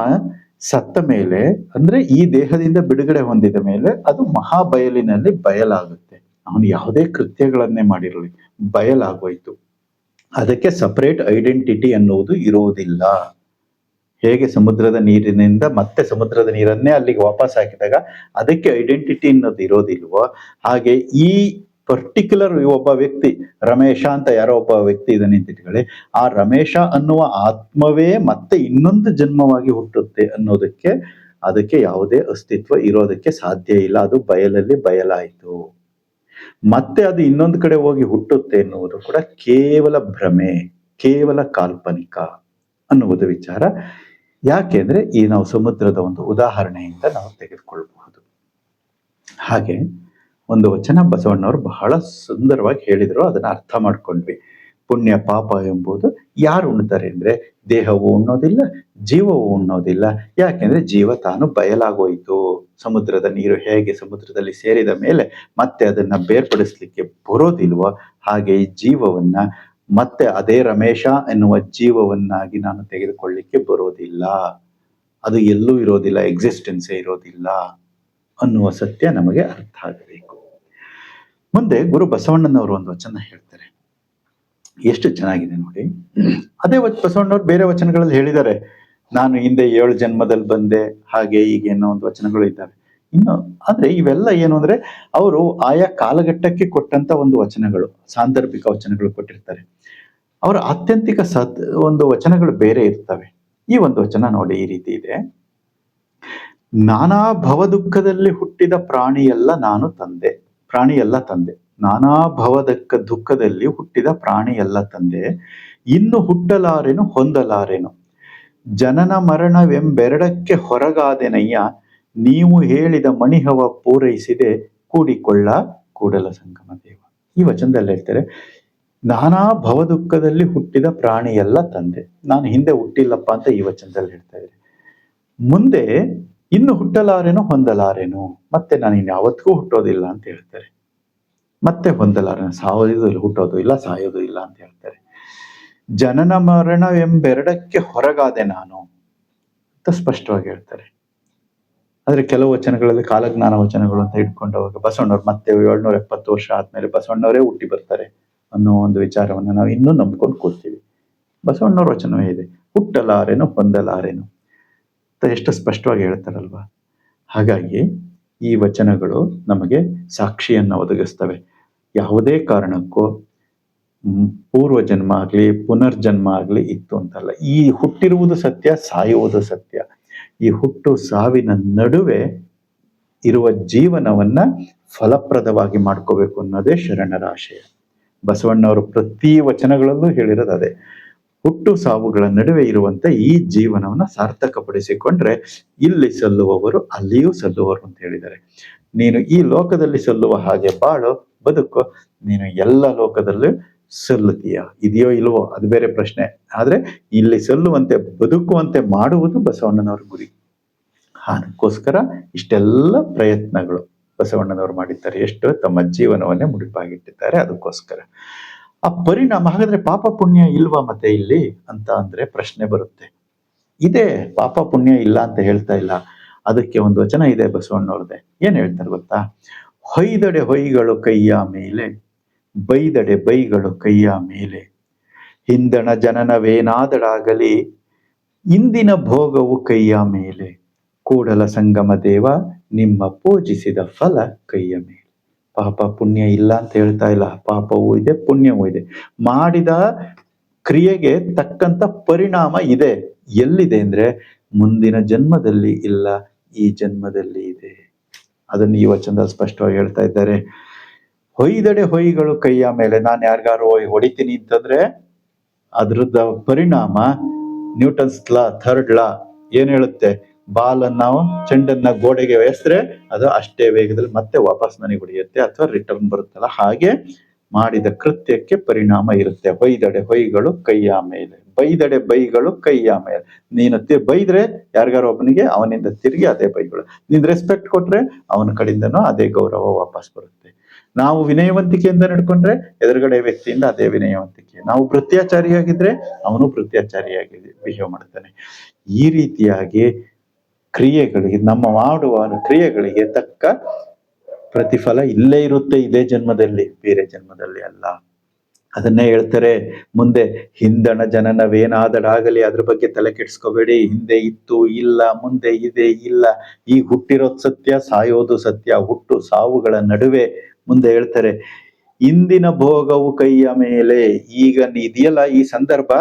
ಸತ್ತ ಮೇಲೆ, ಅಂದ್ರೆ ಈ ದೇಹದಿಂದ ಬಿಡುಗಡೆ ಹೊಂದಿದ ಮೇಲೆ ಅದು ಮಹಾಬಯಲಿನಲ್ಲಿ ಬಯಲಾಗುತ್ತೆ. ಅವನು ಯಾವುದೇ ಕೃತ್ಯಗಳನ್ನೇ ಮಾಡಿರಲಿ ಬಯಲಾಗೋಯ್ತು. ಅದಕ್ಕೆ ಸಪರೇಟ್ ಐಡೆಂಟಿಟಿ ಅನ್ನುವುದು ಇರೋದಿಲ್ಲ. ಹೇಗೆ ಸಮುದ್ರದ ನೀರಿನಿಂದ ಮತ್ತೆ ಸಮುದ್ರದ ನೀರನ್ನೇ ಅಲ್ಲಿಗೆ ವಾಪಸ್ ಹಾಕಿದಾಗ ಅದಕ್ಕೆ ಐಡೆಂಟಿಟಿ ಅನ್ನೋದು ಇರೋದಿಲ್ವೋ, ಹಾಗೆ ಈ ಪರ್ಟಿಕ್ಯುಲರ್ ಒಬ್ಬ ವ್ಯಕ್ತಿ ರಮೇಶ ಅಂತ ಯಾರೋ ಒಬ್ಬ ವ್ಯಕ್ತಿ ಇದನ್ನ ನಿಂತಿಟ್ಕೊಳ್ಳಿ, ಆ ರಮೇಶ ಅನ್ನುವ ಆತ್ಮವೇ ಮತ್ತೆ ಇನ್ನೊಂದು ಜನ್ಮವಾಗಿ ಹುಟ್ಟುತ್ತೆ ಅನ್ನೋದಕ್ಕೆ ಅದಕ್ಕೆ ಯಾವುದೇ ಅಸ್ತಿತ್ವ ಇರೋದಕ್ಕೆ ಸಾಧ್ಯ ಇಲ್ಲ. ಅದು ಬಯಲಲ್ಲಿ ಬಯಲಾಯಿತು. ಮತ್ತೆ ಅದು ಇನ್ನೊಂದು ಕಡೆ ಹೋಗಿ ಹುಟ್ಟುತ್ತೆ ಎನ್ನುವುದು ಕೂಡ ಕೇವಲ ಭ್ರಮೆ, ಕೇವಲ ಕಾಲ್ಪನಿಕ ಅನ್ನುವುದು ವಿಚಾರ. ಯಾಕೆಂದ್ರೆ ಈ ನಾವು ಸಮುದ್ರದ ಒಂದು ಉದಾಹರಣೆಯಿಂದ ನಾವು ತೆಗೆದುಕೊಳ್ಬಹುದು. ಹಾಗೆ ಒಂದು ವಚನ ಬಸವಣ್ಣವರು ಬಹಳ ಸುಂದರವಾಗಿ ಹೇಳಿದ್ರು, ಅದನ್ನ ಅರ್ಥ ಮಾಡ್ಕೊಂಡ್ವಿ. ಪುಣ್ಯ ಪಾಪ ಎಂಬುದು ಯಾರು ಉಣ್ತಾರೆ ಅಂದ್ರೆ ದೇಹವು ಉಣ್ಣೋದಿಲ್ಲ, ಜೀವವು ಉಣ್ಣೋದಿಲ್ಲ. ಯಾಕೆಂದ್ರೆ ಜೀವ ತಾನು ಬಯಲಾಗೋಯ್ತು. ಸಮುದ್ರದ ನೀರು ಹೇಗೆ ಸಮುದ್ರದಲ್ಲಿ ಸೇರಿದ ಮೇಲೆ ಮತ್ತೆ ಅದನ್ನ ಬೇರ್ಪಡಿಸ್ಲಿಕ್ಕೆ ಬರೋದಿಲ್ವೋ, ಹಾಗೆ ಈ ಜೀವವನ್ನ ಮತ್ತೆ ಅದೇ ರಮೇಶ ಎನ್ನುವ ಜೀವವನ್ನಾಗಿ ನಾನು ತೆಗೆದುಕೊಳ್ಳಿಕ್ಕೆ ಬರೋದಿಲ್ಲ. ಅದು ಎಲ್ಲೂ ಇರೋದಿಲ್ಲ, ಎಕ್ಸಿಸ್ಟೆನ್ಸೇ ಇರೋದಿಲ್ಲ ಅನ್ನುವ ಸತ್ಯ ನಮಗೆ ಅರ್ಥ ಆಗಬೇಕು. ಮುಂದೆ ಗುರು ಬಸವಣ್ಣನವರು ಒಂದು ವಚನ ಹೇಳ್ತಾರೆ, ಎಷ್ಟು ಚೆನ್ನಾಗಿದೆ ನೋಡಿ. ಅದೇ ಬಸವಣ್ಣವ್ರು ಬೇರೆ ವಚನಗಳಲ್ಲಿ ಹೇಳಿದ್ದಾರೆ, ನಾನು ಹಿಂದೆ 7 ಜನ್ಮದಲ್ಲಿ ಬಂದೆ, ಹಾಗೆ ಹೀಗೆ ಅನ್ನೋ ಒಂದು ವಚನಗಳು ಇದ್ದಾವೆ. ಇನ್ನು ಆದ್ರೆ ಇವೆಲ್ಲ ಏನು ಅಂದ್ರೆ ಅವರು ಆಯಾ ಕಾಲಘಟ್ಟಕ್ಕೆ ಕೊಟ್ಟಂತ ಒಂದು ವಚನಗಳು, ಸಾಂದರ್ಭಿಕ ವಚನಗಳು ಕೊಟ್ಟಿರ್ತಾರೆ. ಅವರ ಆತ್ಯಂತಿಕ ಒಂದು ವಚನಗಳು ಬೇರೆ ಇರ್ತವೆ. ಈ ಒಂದು ವಚನ ನೋಡಿ ಈ ರೀತಿ ಇದೆ: ನಾನಾ ಭವ ದುಃಖದಲ್ಲಿ ಹುಟ್ಟಿದ ಪ್ರಾಣಿಯೆಲ್ಲ ನಾನು ತಂದೆ. ಪ್ರಾಣಿಯೆಲ್ಲ ತಂದೆ. ನಾನಾ ದುಃಖದಲ್ಲಿ ಹುಟ್ಟಿದ ಪ್ರಾಣಿಯೆಲ್ಲ ತಂದೆ. ಇನ್ನು ಹುಟ್ಟಲಾರೆನು ಹೊಂದಲಾರೆನು. ಜನನ ಮರಣವೆಂಬೆರಡಕ್ಕೆ ಹೊರಗಾದೆನಯ್ಯ. ನೀವು ಹೇಳಿದ ಮಣಿಹವ ಪೂರೈಸಿದೆ ಕೂಡಿಕೊಳ್ಳ ಕೂಡಲ ಸಂಗಮ ದೇವ. ಈ ವಚನದಲ್ಲಿ ಹೇಳ್ತಾರೆ, ನಾನಾ ದುಃಖದಲ್ಲಿ ಹುಟ್ಟಿದ ಪ್ರಾಣಿಯೆಲ್ಲ ತಂದೆ. ನಾನು ಹಿಂದೆ ಹುಟ್ಟಿಲ್ಲಪ್ಪ ಅಂತ ಈ ವಚನದಲ್ಲಿ ಹೇಳ್ತಾ ಇದ್ದಾರೆ. ಮುಂದೆ ಇನ್ನು ಹುಟ್ಟಲಾರೇನು ಹೊಂದಲಾರೇನು, ಮತ್ತೆ ನಾನು ಇನ್ಯಾವತ್ತಿಗೂ ಹುಟ್ಟೋದಿಲ್ಲ ಅಂತ ಹೇಳ್ತಾರೆ. ಮತ್ತೆ ಹೊಂದಲಾರೇನು, ಸಾಯೋದು ಹುಟ್ಟೋದು ಇಲ್ಲ, ಸಾಯೋದು ಇಲ್ಲ ಅಂತ ಹೇಳ್ತಾರೆ. ಜನನ ಮರಣ ಎಂಬೆರಡಕ್ಕೆ ಹೊರಗಾದೆ ನಾನು ಅಂತ ಸ್ಪಷ್ಟವಾಗಿ ಹೇಳ್ತಾರೆ. ಆದ್ರೆ ಕೆಲವು ವಚನಗಳಲ್ಲಿ ಕಾಲಜ್ಞಾನ ವಚನಗಳು ಅಂತ ಇಟ್ಕೊಂಡವಾಗ ಬಸವಣ್ಣವ್ರು ಮತ್ತೆ 770 ವರ್ಷ ಆದ್ಮೇಲೆ ಬಸವಣ್ಣವರೇ ಹುಟ್ಟಿ ಬರ್ತಾರೆ ಅನ್ನೋ ಒಂದು ವಿಚಾರವನ್ನ ನಾವು ಇನ್ನೂ ನಂಬ್ಕೊಂಡು ಕೂರ್ತೀವಿ. ಬಸವಣ್ಣವ್ರ ವಚನವೇ ಇದೆ, ಹುಟ್ಟಲಾರೇನು ಹೊಂದಲಾರೇನು ಅಂತ ಎಷ್ಟು ಸ್ಪಷ್ಟವಾಗಿ ಹೇಳ್ತಾರಲ್ವಾ. ಹಾಗಾಗಿ ಈ ವಚನಗಳು ನಮಗೆ ಸಾಕ್ಷಿಯನ್ನ ಒದಗಿಸ್ತವೆ. ಯಾವುದೇ ಕಾರಣಕ್ಕೂ ಪೂರ್ವ ಜನ್ಮ ಆಗ್ಲಿ ಪುನರ್ಜನ್ಮ ಆಗ್ಲಿ ಇತ್ತು ಅಂತಲ್ಲ. ಈ ಹುಟ್ಟಿರುವುದು ಸತ್ಯ, ಸಾಯುವುದು ಸತ್ಯ. ಈ ಹುಟ್ಟು ಸಾವಿನ ನಡುವೆ ಇರುವ ಜೀವನವನ್ನ ಫಲಪ್ರದವಾಗಿ ಮಾಡ್ಕೋಬೇಕು ಅನ್ನೋದೇ ಶರಣರ ಆಶಯ. ಬಸವಣ್ಣವರು ಪ್ರತಿ ವಚನಗಳಲ್ಲೂ ಹೇಳಿರೋದು ಅದೇ. ಹುಟ್ಟು ಸಾವುಗಳ ನಡುವೆ ಇರುವಂತ ಈ ಜೀವನವನ್ನ ಸಾರ್ಥಕಪಡಿಸಿಕೊಂಡ್ರೆ ಇಲ್ಲಿ ಸಲ್ಲುವವರು ಅಲ್ಲಿಯೂ ಸಲ್ಲುವರು ಅಂತ ಹೇಳಿದ್ದಾರೆ. ನೀನು ಈ ಲೋಕದಲ್ಲಿ ಸಲ್ಲುವ ಹಾಗೆ ಬಾಳು, ಬದುಕು, ನೀನು ಎಲ್ಲ ಲೋಕದಲ್ಲೂ ಸಲ್ಲುತ್ತೀಯ. ಇದೆಯೋ ಇಲ್ವೋ ಅದು ಬೇರೆ ಪ್ರಶ್ನೆ. ಆದ್ರೆ ಇಲ್ಲಿ ಸಲ್ಲುವಂತೆ ಬದುಕುವಂತೆ ಮಾಡುವುದು ಬಸವಣ್ಣನವರ ಗುರಿ. ಅದಕ್ಕೋಸ್ಕರ ಇಷ್ಟೆಲ್ಲ ಪ್ರಯತ್ನಗಳು ಬಸವಣ್ಣನವರು ಮಾಡಿದ್ದಾರೆ, ಎಷ್ಟು ತಮ್ಮ ಜೀವನವನ್ನೇ ಮುಡಿಪಾಗಿಟ್ಟಿದ್ದಾರೆ ಅದಕ್ಕೋಸ್ಕರ. ಆ ಪರಿಣಾಮ ಹಾಗಾದ್ರೆ ಪಾಪ ಪುಣ್ಯ ಇಲ್ವಾ ಮತ್ತೆ ಇಲ್ಲಿ ಅಂತ ಅಂದ್ರೆ ಪ್ರಶ್ನೆ ಬರುತ್ತೆ. ಇದೆ, ಪಾಪ ಪುಣ್ಯ ಇಲ್ಲ ಅಂತ ಹೇಳ್ತಾ ಇಲ್ಲ. ಅದಕ್ಕೆ ಒಂದು ವಚನ ಇದೆ ಬಸವಣ್ಣವ್ರದ್ದೆ. ಏನ್ ಹೇಳ್ತಾರೆ ಗೊತ್ತಾ? ಹೊಯ್ದಡೆ ಹೊಯ್ಗಳು ಕೈಯ ಮೇಲೆ, ಬೈದಡೆ ಬೈಗಳು ಕೈಯ ಮೇಲೆ, ಹಿಂದಣ ಜನನವೇನಾದಡಾಗಲಿ ಇಂದಿನ ಭೋಗವು ಕೈಯ ಮೇಲೆ, ಕೂಡಲ ಸಂಗಮ ದೇವ ನಿಮ್ಮ ಪೂಜಿಸಿದ ಫಲ ಕೈಯ ಮೇಲೆ. ಪಾಪ ಪುಣ್ಯ ಇಲ್ಲ ಅಂತ ಹೇಳ್ತಾ ಇಲ್ಲ, ಪಾಪವೂ ಇದೆ ಪುಣ್ಯವೂ ಇದೆ. ಮಾಡಿದ ಕ್ರಿಯೆಗೆ ತಕ್ಕಂತ ಪರಿಣಾಮ ಇದೆ. ಎಲ್ಲಿದೆ ಅಂದ್ರೆ ಮುಂದಿನ ಜನ್ಮದಲ್ಲಿ ಇಲ್ಲ, ಈ ಜನ್ಮದಲ್ಲಿ ಇದೆ. ಅದನ್ನು ಈ ವಚನದಲ್ಲಿ ಸ್ಪಷ್ಟವಾಗಿ ಹೇಳ್ತಾ ಇದ್ದಾರೆ. ಹೊಯ್ದಡೆ ಹೊಯ್ಗಳು ಕೈಯ ಮೇಲೆ, ನಾನು ಯಾರಿಗಾರು ಹೊಡಿತೀನಿ ಅಂತಂದ್ರೆ ಅದ್ರದ್ದು ಪರಿಣಾಮ ನ್ಯೂಟನ್ಸ್ ಲಾ, ಥರ್ಡ್ ಲಾ ಏನ್ ಹೇಳುತ್ತೆ? ಬಾಲನ್ನ ನಾವು ಚೆಂಡನ್ನ ಗೋಡೆಗೆ ಎಸೆದ್ರೆ ಅದು ಅಷ್ಟೇ ವೇಗದಲ್ಲಿ ಮತ್ತೆ ವಾಪಸ್ ನನಗೆ ಹೊಡೆಯುತ್ತೆ ಅಥವಾ ರಿಟರ್ನ್ ಬರುತ್ತಲ್ಲ, ಹಾಗೆ ಮಾಡಿದ ಕೃತ್ಯಕ್ಕೆ ಪರಿಣಾಮ ಇರುತ್ತೆ. ಹೊಯ್ದಡೆ ಹೊಯ್ಗಳು ಕೈಯ ಮೇಲೆ, ಬೈದಡೆ ಬೈಗಳು ಕೈಯ ಮೇಲೆ. ನೀನು ಬೈದ್ರೆ ಯಾರಿಗಾರ ಒಬ್ಬನಿಗೆ ಅವನಿಂದ ತಿರುಗಿ ಅದೇ ಬೈಗಳು, ನೀನ್ ರೆಸ್ಪೆಕ್ಟ್ ಕೊಟ್ರೆ ಅವನ ಕಡೆಯಿಂದನೂ ಅದೇ ಗೌರವ ವಾಪಸ್ ಬರುತ್ತೆ. ನಾವು ವಿನಯವಂತಿಕೆಯಿಂದ ನಡ್ಕೊಂಡ್ರೆ ಎದುರುಗಡೆ ವ್ಯಕ್ತಿಯಿಂದ ಅದೇ ವಿನಯವಂತಿಕೆ. ನಾವು ಭೃತ್ಯಾಚಾರಿಯಾಗಿದ್ರೆ ಅವನು ಭೃತ್ಯಾಚಾರಿಯಾಗಿ ಬಿಹೇವ್ ಮಾಡ್ತಾನೆ. ಈ ರೀತಿಯಾಗಿ ಕ್ರಿಯೆಗಳಿಗೆ, ನಮ್ಮ ಮಾಡುವ ಕ್ರಿಯೆಗಳಿಗೆ ತಕ್ಕ ಪ್ರತಿಫಲ ಇಲ್ಲೇ ಇರುತ್ತೆ, ಇದೇ ಜನ್ಮದಲ್ಲಿ, ಬೇರೆ ಜನ್ಮದಲ್ಲಿ ಅಲ್ಲ. ಅದನ್ನೇ ಹೇಳ್ತಾರೆ ಮುಂದೆ, ಹಿಂದಣ ಜನನವೇನಾದಡಾಗಲಿ ಅದ್ರ ಬಗ್ಗೆ ತಲೆ ಕೆಡಿಸ್ಕೋಬೇಡಿ. ಹಿಂದೆ ಇತ್ತು ಇಲ್ಲ, ಮುಂದೆ ಇದೆ ಇಲ್ಲ, ಈ ಹುಟ್ಟಿರೋದು ಸತ್ಯ, ಸಾಯೋದು ಸತ್ಯ, ಹುಟ್ಟು ಸಾವುಗಳ ನಡುವೆ. ಮುಂದೆ ಹೇಳ್ತಾರೆ, ಇಂದಿನ ಭೋಗವು ಕೈಯ ಮೇಲೆ, ಈಗ ಇದೆಯಲ್ಲ ಈ ಸಂದರ್ಭ,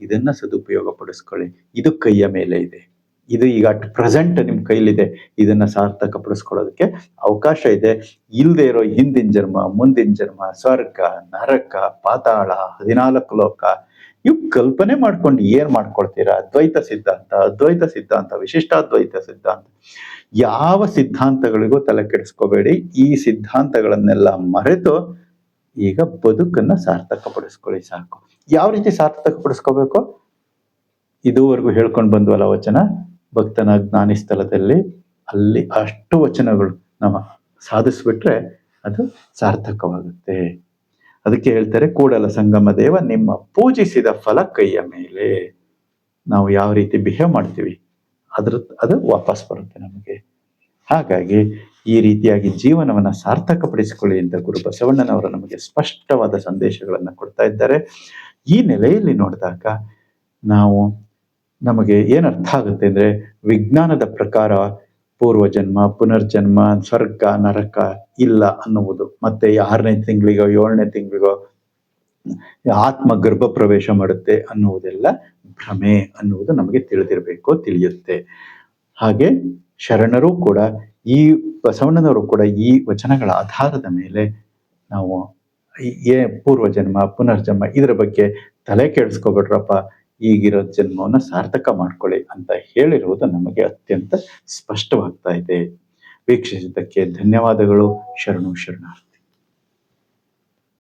ಇದನ್ನ ಸದುಪಯೋಗ ಪಡಿಸ್ಕೊಳ್ಳಿ, ಇದು ಕೈಯ ಮೇಲೆ ಇದೆ. ಇದು ಈಗ ಅಟ್ ಪ್ರೆಸೆಂಟ್ ನಿಮ್ ಕೈಲಿದೆ, ಇದನ್ನ ಸಾರ್ಥಕ ಪಡಿಸ್ಕೊಳ್ಳೋದಕ್ಕೆ ಅವಕಾಶ ಇದೆ. ಇಲ್ದೇ ಇರೋ ಹಿಂದಿನ ಜನ್ಮ, ಮುಂದಿನ ಜನ್ಮ, ಸ್ವರ್ಗ, ನರಕ, ಪಾತಾಳ, 14 ಲೋಕ, ಇವ್ ಕಲ್ಪನೆ ಮಾಡ್ಕೊಂಡು ಏನ್ ಮಾಡ್ಕೊಳ್ತೀರಾ? ದ್ವೈತ ಸಿದ್ಧಾಂತ, ಅದ್ವೈತ ಸಿದ್ಧಾಂತ, ವಿಶಿಷ್ಟಾದ್ವೈತ ಸಿದ್ಧಾಂತ, ಯಾವ ಸಿದ್ಧಾಂತಗಳಿಗೂ ತಲೆ ಕೆಡಿಸ್ಕೋಬೇಡಿ. ಈ ಸಿದ್ಧಾಂತಗಳನ್ನೆಲ್ಲ ಮರೆತು ಈಗ ಬದುಕನ್ನ ಸಾರ್ಥಕ ಪಡಿಸ್ಕೊಳ್ಳಿ ಸಾಕು. ಯಾವ ರೀತಿ ಸಾರ್ಥಕ ಪಡಿಸ್ಕೋಬೇಕು? ಇದುವರೆಗೂ ಹೇಳ್ಕೊಂಡು ಬಂದ್ವಲ್ಲ ವಚನ, ಭಕ್ತನ ಜ್ಞಾನಿ ಸ್ಥಳದಲ್ಲಿ, ಅಲ್ಲಿ ಅಷ್ಟು ವಚನಗಳು ನಾವು ಸಾಧಿಸ್ಬಿಟ್ರೆ ಅದು ಸಾರ್ಥಕವಾಗುತ್ತೆ. ಅದಕ್ಕೆ ಹೇಳ್ತಾರೆ, ಕೂಡಲ ಸಂಗಮ ದೇವ ನಿಮ್ಮ ಪೂಜಿಸಿದ ಫಲ ಕೈಯ ಮೇಲೆ. ನಾವು ಯಾವ ರೀತಿ ಬಿಹೇವ್ ಮಾಡ್ತೀವಿ ಅದು ವಾಪಸ್ ಬರುತ್ತೆ ನಮಗೆ. ಹಾಗಾಗಿ ಈ ರೀತಿಯಾಗಿ ಜೀವನವನ್ನ ಸಾರ್ಥಕಪಡಿಸಿಕೊಳ್ಳಿ ಅಂತ ಗುರು ಬಸವಣ್ಣನವರು ನಮಗೆ ಸ್ಪಷ್ಟವಾದ ಸಂದೇಶಗಳನ್ನ ಕೊಡ್ತಾ ಇದ್ದಾರೆ. ಈ ನೆಲೆಯಲ್ಲಿ ನೋಡಿದಾಗ ನಮಗೆ ಏನ್ ಅರ್ಥ ಆಗುತ್ತೆ ಅಂದ್ರೆ, ವಿಜ್ಞಾನದ ಪ್ರಕಾರ ಪೂರ್ವಜನ್ಮ, ಪುನರ್ಜನ್ಮ, ಸ್ವರ್ಗ, ನರಕ ಇಲ್ಲ ಅನ್ನುವುದು, ಮತ್ತೆ 6ನೇ ತಿಂಗಳಿಗೋ 7ನೇ ತಿಂಗಳಿಗೋ ಆತ್ಮ ಗರ್ಭ ಪ್ರವೇಶ ಮಾಡುತ್ತೆ ಅನ್ನುವುದೆಲ್ಲ ಭ್ರಮೆ ಅನ್ನುವುದು ನಮಗೆ ತಿಳಿಯುತ್ತೆ. ಹಾಗೆ ಶರಣರು ಕೂಡ, ಈ ಬಸವಣ್ಣನವರು ಕೂಡ ಈ ವಚನಗಳ ಆಧಾರದ ಮೇಲೆ ನಾವು ಪೂರ್ವಜನ್ಮ, ಪುನರ್ಜನ್ಮ ಇದರ ಬಗ್ಗೆ ತಲೆ ಕೆಡಿಸ್ಕೊಬೇಡ್ರಪ್ಪ, ಈಗಿರೋ ಜನ್ಮವನ್ನ ಸಾರ್ಥಕ ಮಾಡ್ಕೊಳ್ಳಿ ಅಂತ ಹೇಳಿರುವುದು ನಮಗೆ ಅತ್ಯಂತ ಸ್ಪಷ್ಟವಾಗ್ತಾ ಇದೆ. ವೀಕ್ಷಿಸಿದ್ದಕ್ಕೆ ಧನ್ಯವಾದಗಳು. ಶರಣು ಶರಣಾರ್ಥಿ.